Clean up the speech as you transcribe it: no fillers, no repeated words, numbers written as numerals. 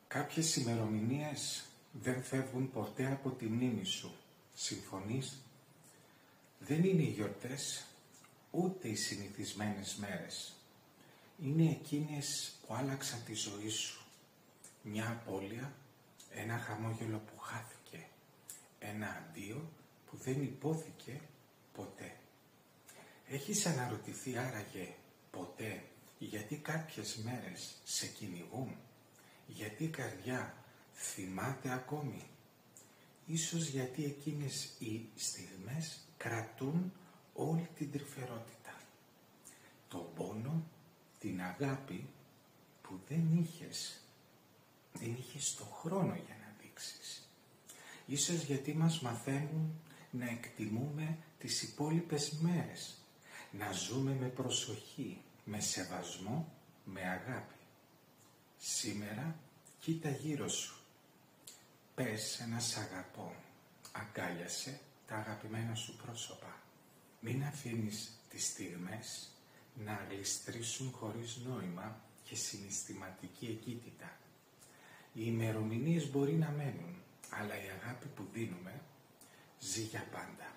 Κάποιες ημερομηνίες δεν φεύγουν ποτέ από τη μνήμη σου. Συμφωνείς? Δεν είναι οι γιορτές, ούτε οι συνηθισμένες μέρες. Είναι εκείνες που άλλαξαν τη ζωή σου. Μια απώλεια, ένα χαμόγελο που χάθηκε, ένα αντίο που δεν υπόθηκε ποτέ. Έχεις αναρωτηθεί άραγε ποτέ γιατί κάποιες μέρες σε κυνηγούν, γιατί η καρδιά θυμάται ακόμη? Ίσως γιατί εκείνες οι στιγμές κρατούν όλη την τρυφερότητα. Τον πόνο, την αγάπη που δεν είχες το χρόνο για να δείξεις. Ίσως γιατί μας μαθαίνουν να εκτιμούμε τις υπόλοιπες μέρες, να ζούμε με προσοχή, με σεβασμό, με αγάπη. Σήμερα κοίτα γύρω σου. Πες ένα σ' αγαπώ. Αγκάλιασε τα αγαπημένα σου πρόσωπα. Μην αφήνεις τις στιγμές να γλιστρήσουν χωρίς νόημα και συναισθηματική εγκύτητα. Οι ημερομηνίες μπορεί να μένουν, αλλά η αγάπη που δίνουμε ζει για πάντα.